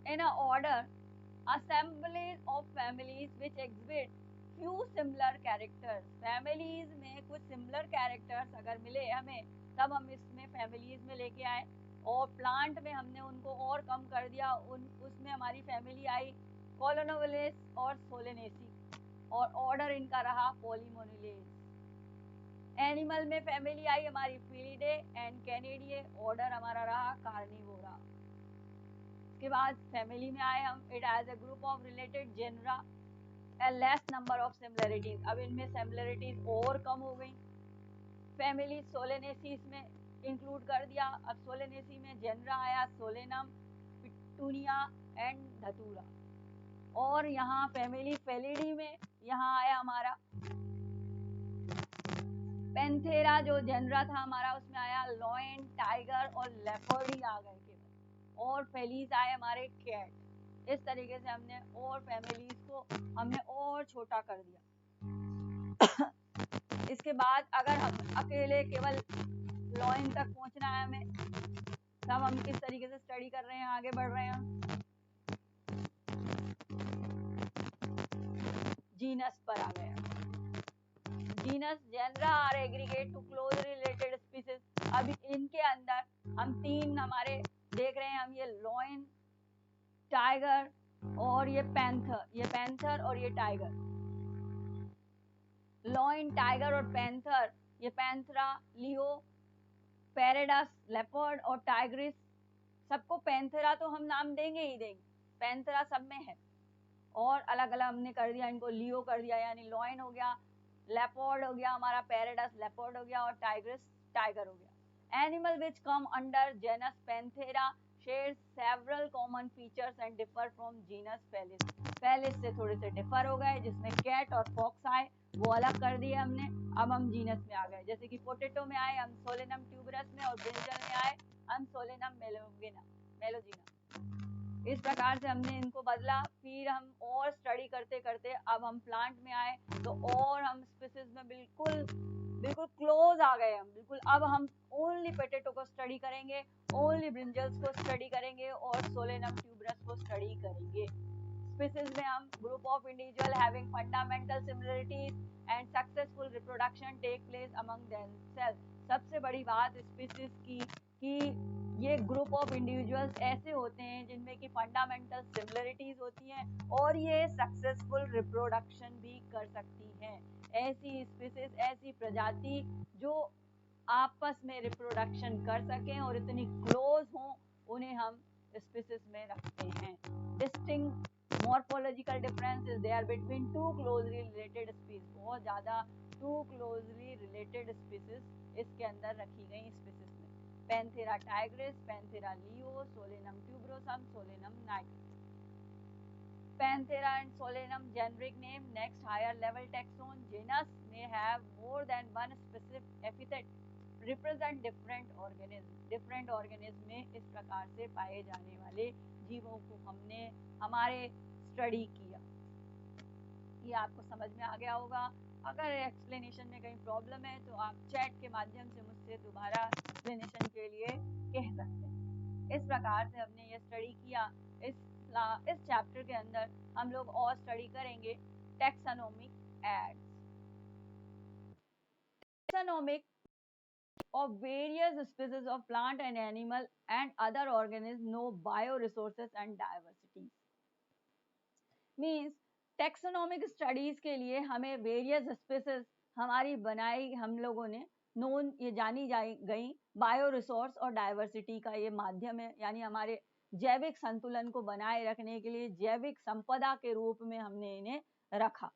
Speaker 1: In a order assemblies of families which exhibit few similar characters। families में कुछ similar characters अगर मिले हमें तब हम इसमें families में लेके आए। और प्लांट में हमने उनको और कम कर दिया, उसमें हमारी फैमिली आई कॉलोनोवलेस और सोलेनेसी, और ऑर्डर इनका रहा पॉलीमोनिलेस। एनिमल में फैमिली आई हमारी फीलिडे एंड कैनिडिये, ऑर्डर हमारा रहा कार्निवोरा। के बाद फैमिली में आए हम, it as a group of related genera a less number of similarities. अब इनमें सिमिलरिटीज और कम हो गई। फैमिली सोलेनेसीज में इंक्लूड कर दिया। अब सोलेनेसी में जेनरा आया सोलेनम, पिटूनिया एंड धतूरा। और यहाँ फैमिली फेलिडी में यहाँ आया हमारा पेंथेरा, जो जेनरा था हमारा उसमें आया लॉयन, टाइगर और लेपर्ड ही आ गए केवल। और फेलीज आए हमारे कैट। इस तरीके से हमने और फैमिलीज को हमने और छोटा कर दिया। इसके बाद अगर हम अकेले केवल लॉयन तक पहुंचना है हमें, तब हम किस तरीके से स्टडी कर रहे हैं, आगे बढ़ रहे हैं हम जीनस पर आ गए। Genus genera are aggregate to closely related species. अब इनके अंदर हम तीन हमारे देख रहे हैं हम, ये लॉयन, टाइगर और ये पैंथर और ये टाइगर। लॉयन, टाइगर और पैंथर, ये पैंथरा, लियो, पैरेडस, लेपर्ड और टाइग्रिस। सबको पैंथेरा तो हम नाम देंगे ही देंगे, पैंथेरा सब में है। और अलग अलग हमने कर दिया इनको, लियो कर दिया यानी लॉयन हो गया, लेपर्ड हो गया हमारा, पैरेडस लेपर्ड हो गया और टाइग्रिस टाइगर हो गया। Animal which come under genus Panthera share several common features and differ from genus Felis. Felis से थोड़े से डिफर हो गए, जिसमें कैट और फॉक्स आए, वो अलग कर दिए हमने। अब हम जीनस में आ गए, जैसे कि पोटैटो में आए हम सोलेनम ट्यूबरस में, और ब्रिंजल में आए हम सोलेनम मेलोजिना। इस प्रकार से हमने इनको बदला। फिर हम और स्टडी करते करते अब हम प्लांट में आए, तो और हम स्पीसीज में बिल्कुल क्लोज आ गए हम बिल्कुल। अब हम ओनली पोटैटो को स्टडी करेंगे, ओनली ब्रिंजल्स को स्टडी करेंगे और सोलेनम ट्यूबरस को स्टडी करेंगे। स्पीसीज में हम group of individual having fundamental similarities and successful reproduction take place among themself. सबसे बड़ी बात स्पीसीज की कि ये ग्रुप ऑफ इंडिविजुअल्स ऐसे होते हैं जिनमें की फंडामेंटल सिमिलरिटीज होती हैं और ये सक्सेसफुल रिप्रोडक्शन भी कर सकती हैं। ऐसी स्पीसीज, ऐसी प्रजाति जो आपस में रिप्रोडक्शन कर सकें और इतनी क्लोज हों, उन्हें हम स्पीसीज में रखते हैं। Distinct morphological differences there between two closely related species. बहुत ज़्यादा टू क्लोजली रिलेटेड स्पीसीज इसके अंदर रखी गई स्पीसीज में। Panthera tigris, Panthera leo, Solanum tuberosum, Solanum nigrum. Panthera and Solanum generic name. Next, higher level taxon. Genus may have more than one specific epithet represent different organism. Different organism में इस प्रकार से पाए जाने वाले जीवों को हमने हमारे स्टडी किया। ये आपको समझ में आ गया होगा। अगर एक्सप्लेनेशन में कहीं प्रॉब्लम है तो आप चैट के माध्यम से मुझसे दोबारा एक्सप्लेनेशन के लिए कह सकते हैं। इस प्रकार से हमने ये स्टडी किया। इस इस चैप्टर के अंदर हम लोग और स्टडी करेंगे taxonomic aids. Taxonomic of various species of plant and animal and other organisms, no bioresources and diversity. Means taxonomic studies के लिए हमें various species हमारी बनाई हम लोगों ने known ये जानी गई बायोरिसोर्स और डाइवर्सिटी का ये माध्यम है, यानी हमारे जैविक संतुलन को बनाए रखने के लिए जैविक संपदा के रूप में हमने इन्हें रखा।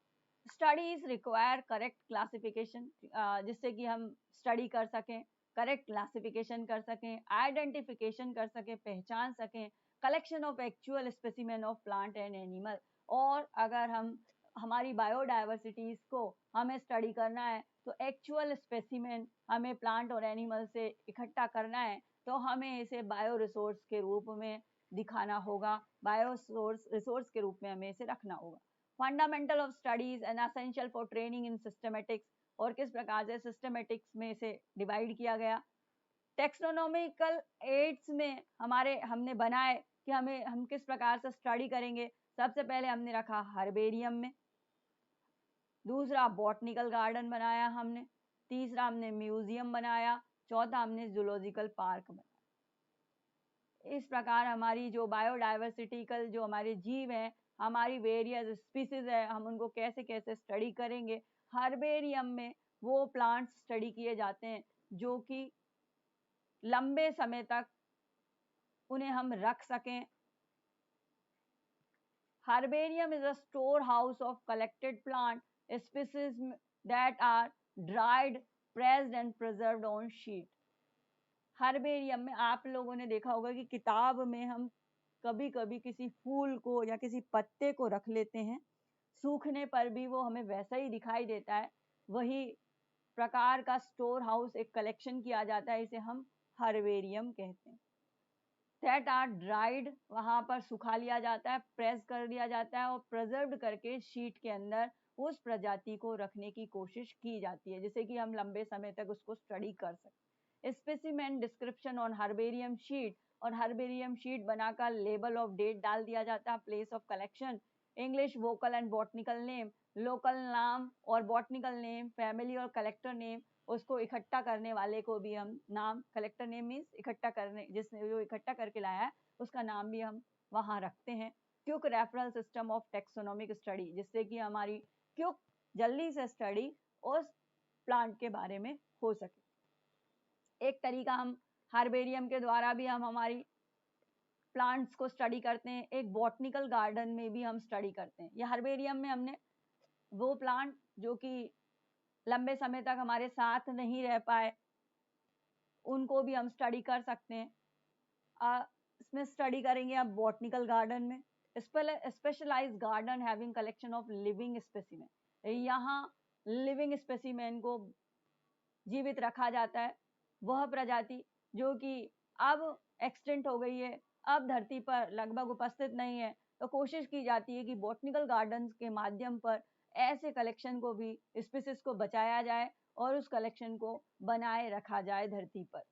Speaker 1: स्टडीज रिक्वायर करेक्ट क्लासिफिकेशन, जिससे कि हम स्टडी कर सकें, करेक्ट क्लासिफिकेशन कर सकें, आइडेंटिफिकेशन कर सकें, पहचान सकें, collection of actual specimen of plant and animal. और अगर हम हमारी बायोडाइवर्सिटीज को हमें स्टडी करना है तो एक्चुअल स्पेसिमेन हमें प्लांट और एनिमल से इकट्ठा करना है, तो हमें इसे बायो रिसोर्स के रूप में दिखाना होगा, बायो रिसोर्स के रूप में हमें इसे रखना होगा। Fundamental of studies and essential for training in systematics, और किस प्रकार से सिस्टमेटिक्स में इसे डिवाइड किया गया। टेक्सोनॉमिकल एड्स में हमने बनाए कि हम किस प्रकार से स्टडी करेंगे। सबसे पहले हमने रखा हर्बेरियम में, दूसरा बॉटनिकल गार्डन बनाया हमने, तीसरा हमने म्यूजियम बनाया, चौथा हमने जूलॉजिकल पार्क बनाया। इस प्रकार हमारी जो बायोडाइवर्सिटिकल जो हमारे जीव हैं, हमारी वेरियस स्पीसीज है, हम उनको कैसे कैसे स्टडी करेंगे। हर्बेरियम में वो प्लांट्स स्टडी किए जाते हैं जो कि लंबे समय तक उन्हें हम रख सकें। Herbarium is a storehouse of collected plant species that are dried, pressed and preserved on sheet. Herbarium में आप लोगों ने देखा होगा कि किताब में हम कभी कभी किसी फूल को या किसी पत्ते को रख लेते हैं, सूखने पर भी वो हमें वैसा ही दिखाई देता है। वही प्रकार का स्टोर हाउस एक कलेक्शन किया जाता है, इसे हम हर्बेरियम कहते हैं। दैट आर ड्राइड, वहां पर सुखा लिया जाता है, प्रेस कर दिया जाता है और प्रिजर्व करके शीट के अंदर उस प्रजाति को रखने की कोशिश की जाती है, जिससे कि हम लंबे समय तक उसको स्टडी कर सकें। Specimen description on herbarium sheet, और हर्बेरियम शीट बनाकर लेबल ऑफ डेट डाल दिया जाता है, place of collection, English vocal and botanical name, local नाम और बॉटनिकल नेम, फैमिली और कलेक्टर नेम, उसको इकट्ठा करने वाले को भी हम नाम, कलेक्टर नेम मीन्स इकट्ठा करने, जिसने जो इकट्ठा करके लाया है उसका नाम भी हम वहां रखते हैं। Quick referral system of taxonomic study, जिससे कि हमारी क्विक जल्दी से स्टडी उस प्लांट के बारे में हो सके। एक तरीका हम हार्बेरियम के द्वारा भी हम हमारी प्लांट्स को स्टडी करते हैं, एक बॉटनिकल गार्डन में भी हम स्टडी करते हैं। या हर्बेरियम में हमने वो प्लांट जो कि लंबे समय तक हमारे साथ नहीं रह पाए, उनको भी हम स्टडी कर सकते हैं। इसमें स्टडी करेंगे आप बॉटनिकल गार्डन में, specialized garden having collection of living specimen. यहाँ लिविंग स्पेसिमेन को जीवित रखा जाता है, वह प्रजाति जो कि अब एक्सटेंट हो गई है, अब धरती पर लगभग उपस्थित नहीं है, तो कोशिश की जाती है कि बॉटनिकल गार्डन्स के माध्यम पर ऐसे कलेक्शन को भी, स्पीसीज को बचाया जाए और उस कलेक्शन को बनाए रखा जाए धरती पर।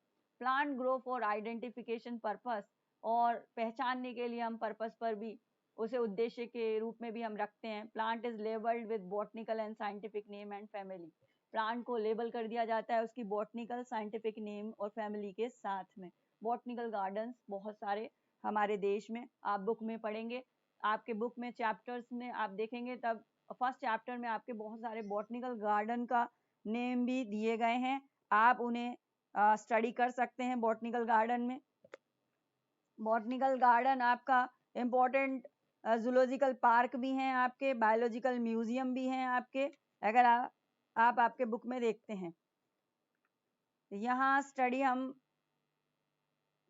Speaker 1: Plant grow for identification purpose, और पहचानने के लिए हम पर्पस पर भी उसे उद्देश्य के रूप में भी हम रखते हैं। Plant is labelled with botanical and scientific name and family, plant को लेबल कर दिया जाता है उसकी बॉटनिकल, साइंटिफिक नेम और फैमिली के साथ में। बॉटनिकल गार्डन्स बहुत सारे हमारे देश में आप बुक में पढ़ेंगे, आपके बुक में चैप्टर्स में आप देखेंगे, तब फर्स्ट चैप्टर में आपके बहुत सारे बॉटनिकल गार्डन का नेम भी दिए गए हैं, आप उन्हें स्टडी कर सकते हैं बॉटनिकल गार्डन में। बॉटनिकल गार्डन आपका इम्पोर्टेंट जूलॉजिकल पार्क भी हैं आपके, बायोलॉजिकल म्यूजियम भी हैं आपके, अगर आप आपके बुक में देखते हैं। यहाँ स्टडी हम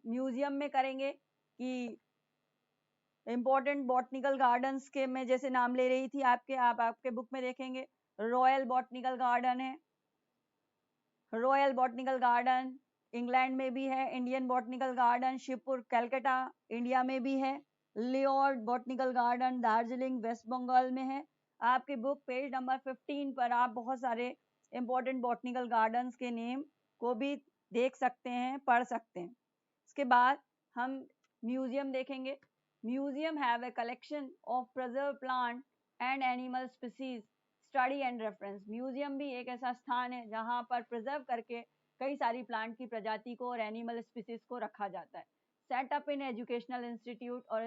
Speaker 1: म्यूजियम में करेंगे कि इम्पोर्टेंट बॉटनिकल गार्डन्स के मैं जैसे नाम ले रही थी आप आपके बुक में देखेंगे। रॉयल बॉटनिकल गार्डन है, रॉयल बॉटनिकल गार्डन इंग्लैंड में भी है, Indian Botanical Garden Shivpur Calcutta India में भी है, Lloyd Botanical Garden Darjeeling West Bengal में है। आपके बुक पेज नंबर 15 पर आप बहुत सारे इम्पोर्टेंट बॉटनिकल गार्डन्स के नेम को भी देख सकते हैं, पढ़ सकते हैं। इसके बाद हम म्यूजियम देखेंगे। Museum have a collection of preserve plant and animal species study and reference. Museum भी एक ऐसा स्थान है जहाँ पर प्रिजर्व करके कई सारी प्लांट की प्रजाति को और एनिमल स्पीसीज को रखा जाता है। Set up in educational institute, और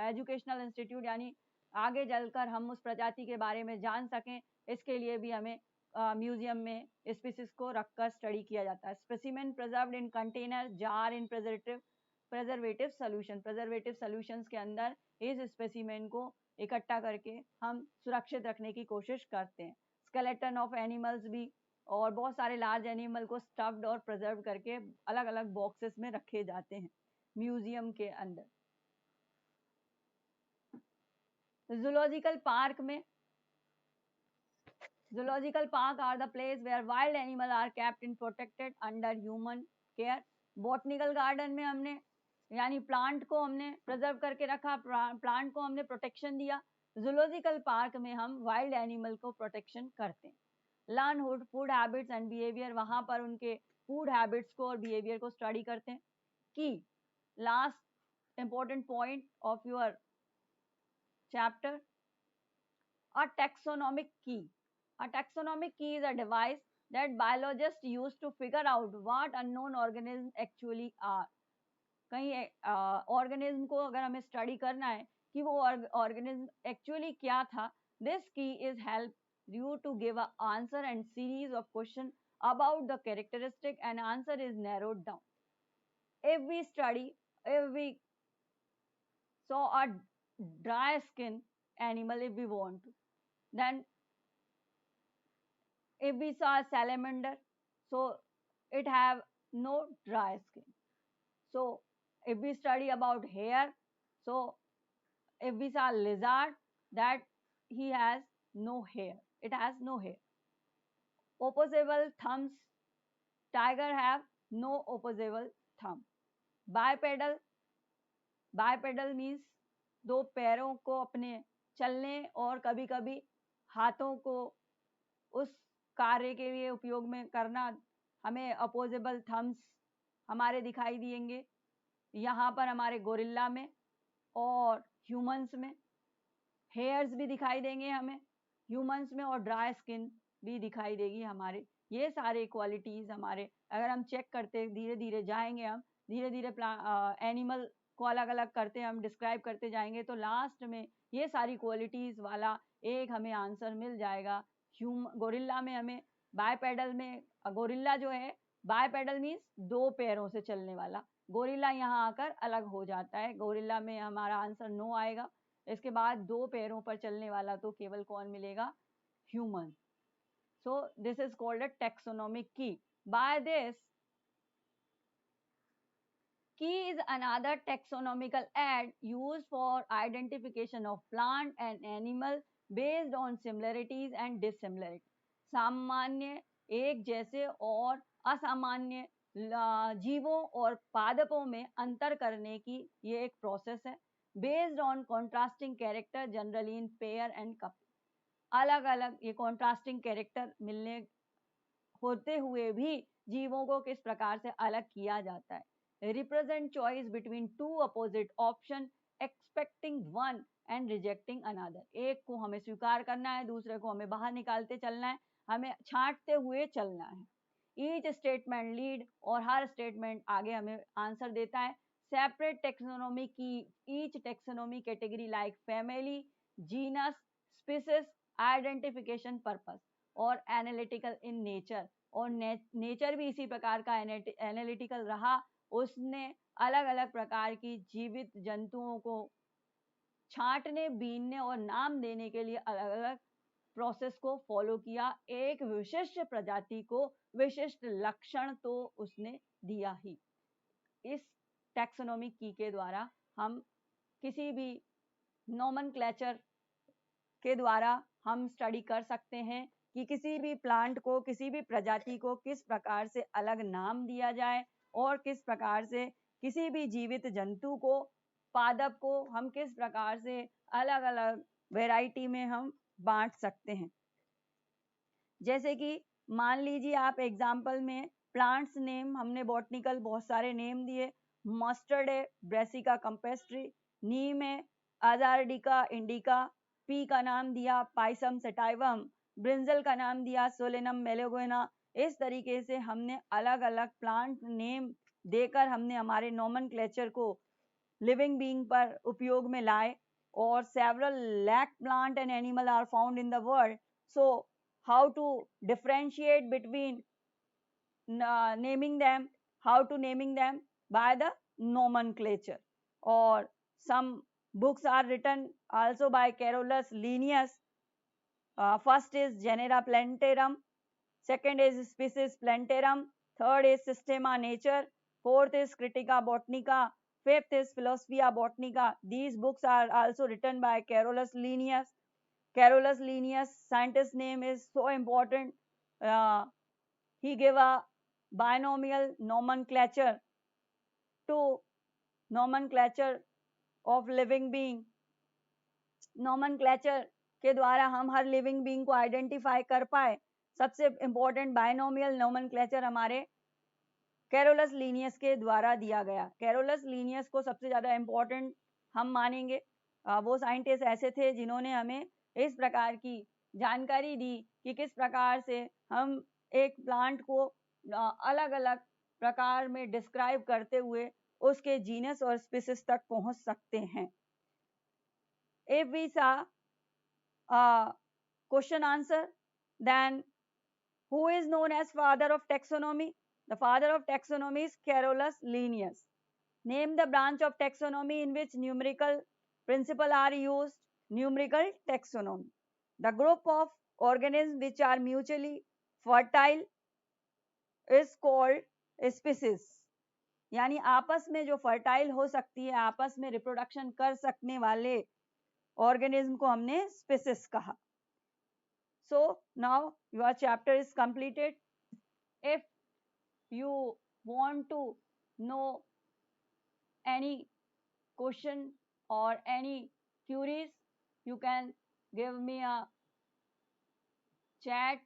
Speaker 1: एजुकेशनल इंस्टीट्यूट यानी आगे चलकर हम उस प्रजाति के बारे में जान सकें, इसके लिए भी हमें म्यूजियम में स्पीसीज को रखकर स्टडी किया जाता है। स्पेसिमेन प्रिजर्व्ड इन कंटेनर जार इन प्रिजर्वेटिव सोल्यूशन। प्रिजर्वेटिव सोल्यूशंस के अंदर इस स्पेसिमेन को इकट्ठा करके हम सुरक्षित रखने की कोशिश करते हैं। स्केलेटन ऑफ एनिमल्स भी, और बहुत सारे लार्ज एनिमल को स्टफ्ड और प्रिजर्व करके अलग अलग बॉक्सेस में रखे जाते हैं म्यूजियम के अंदर। जूलॉजिकल पार्क में, zoological park are the place where wild animal are kept in protected under human care। Botanical garden में हमने यानी प्लांट को हमने प्रिजर्व करके रखा, प्लांट को हमने प्रोटेक्शन दिया। जूलॉजिकल पार्क में हम वाइल्ड एनिमल को प्रोटेक्शन करते हैं। Learn food habits and behaviour, वहां पर उनके फूड हैबिट्स को और बिहेवियर को स्टडी करते हैं। की last important point of your chapter, a taxonomic की। A taxonomic key is a device that biologists use to figure out what unknown organisms actually are। कहीं ऑर्गेनिज्म को अगर हमें स्टडी करना है कि वो ऑर्गेनिज्म एक्चुअली क्या था, दिस की is help you to give an answer and series of questions about the characteristic, and answer is narrowed down. If we saw a dry skin animal, if we want to, then if we saw a salamander, so it have no dry skin. So if we study about hair, so if we saw lizard, that he has no hair, it has no hair. Opposable thumbs, tiger have no opposable thumb. Bipedal means दो पैरों को अपने चलने और कभी कभी हाथों को उस कार्य के लिए उपयोग में करना, हमें अपोजेबल थम्स हमारे दिखाई देंगे यहाँ पर हमारे गोरिल्ला में और ह्यूमंस में। हेयर्स भी दिखाई देंगे हमें ह्यूमंस में, और ड्राई स्किन भी दिखाई देगी हमारे। ये सारे क्वालिटीज हमारे अगर हम चेक करते धीरे धीरे जाएंगे, हम धीरे धीरे एनिमल को अलग अलग करते हम डिस्क्राइब करते जाएंगे, तो लास्ट में ये सारी क्वालिटीज वाला एक हमें आंसर मिल जाएगा। गोरिल्ला में हमें बायपेडल में, गोरिल्ला जो है बायपेडल मीन्स दो पैरों से चलने वाला, गोरिल्ला यहाँ आकर अलग हो जाता है। गोरिल्ला में हमारा आंसर नो आएगा। इसके बाद दो पैरों पर चलने वाला तो केवल कौन मिलेगा, human. So this is called a taxonomic key. By this key is another taxonomical aid used for identification of plant and animal based on similarities and dissimilarities। सामान्य, एक जैसे और असामान्य जीवों और पादपों में अंतर करने की ये एक प्रोसेस है। Based on contrasting character generally in pair and couple. अलग अलग ये कॉन्ट्रास्टिंग कैरेक्टर मिलने होते हुए भी जीवों को किस प्रकार से अलग किया जाता है। represent choice between two opposite option, expecting one and rejecting another। एक को हमें स्वीकार करना है, दूसरे को हमें बाहर निकालते चलना है, हमें छांटते हुए चलना है। ईच स्टेटमेंट लीड, और हर स्टेटमेंट आगे हमें आंसर देता है। सेपरेट टेक्सोनॉमी की, each taxonomy category like family, genus, species, identification purpose, और एनालिटिकल इन नेचर। और नेचर भी इसी प्रकार का एनालिटिकल रहा, उसने अलग अलग प्रकार की जीवित जंतुओं को छांटने, बीनने और नाम देने के लिए अलग अलग प्रोसेस को फॉलो किया। एक विशिष्ट प्रजाति को विशिष्ट लक्षण तो उसने दिया ही। इस टैक्सोनॉमिक की के द्वारा हम किसी भी नोमेनक्लेचर के द्वारा हम स्टडी कर सकते हैं कि किसी भी प्लांट को, किसी भी प्रजाति को किस प्रकार से अलग नाम दिया जाए, और किस प्रकार से किसी भी जीवित जंतु को, पादप को हम किस प्रकार से अलग अलग वैरायटी में हम बांट सकते हैं। जैसे कि मान लीजिए आप एग्जाम्पल में प्लांट्स नेम, हमने बॉटनिकल बहुत सारे नेम दिए। मस्टर्ड है, ब्रेसिका कैम्पेस्ट्री, नी में अजारडिका इंडिका, पी का नाम दिया पाइसम सेटाइवम, ब्रिंजल का नाम दिया सोलेनम मेलेगोना। इस तरीके से हमने अलग अलग प्लांट नेम देकर हमने हमारे नोमेनक्लेचर को लिविंग बीइंग पर उपयोग में लाए। और several lakh plant and animal are found in the world. So how to differentiate between naming them, how to naming them by the nomenclature. Or some books are written also by Carolus Linnaeus. First is Genera Plantarum, second is Species Plantarum, third is Systema Nature, fourth is Critica Botanica, fifth is Philosophia Botanica. These books are also written by Carolus Linnaeus. Carolus Linnaeus, scientist name is so important. He gave a binomial nomenclature to nomenclature of living being. nomenclature के द्वारा हम हर living being को identify कर पाए। सबसे important binomial nomenclature हमारे Carolus Linnaeus के द्वारा दिया गया। कैरोलस लीनियस को सबसे ज़्यादा इंपॉर्टेंट हम मानेंगे। वो साइंटिस्ट ऐसे थे जिन्होंने हमें इस प्रकार की जानकारी दी कि किस प्रकार से हम एक प्लांट को अलग अलग प्रकार में डिस्क्राइब करते हुए उसके जीनस और स्पीसीज तक पहुंच सकते हैं। इफ वी सा question answer, then who is known as father of taxonomy? The father of taxonomy is Carolus Linnaeus. Name the branch of taxonomy in which numerical principles are used. Numerical taxonomy. The group of organisms which are mutually fertile is called species. यानी आपस में जो fertile हो सकती है, आपस में reproduction कर सकने वाले ऑर्गेनिज्म को हमने स्पीसीज कहा। So now your chapter is completed. If you want to know any question or any queries, you can give me a chat.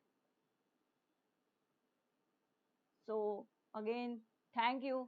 Speaker 1: So again, thank you.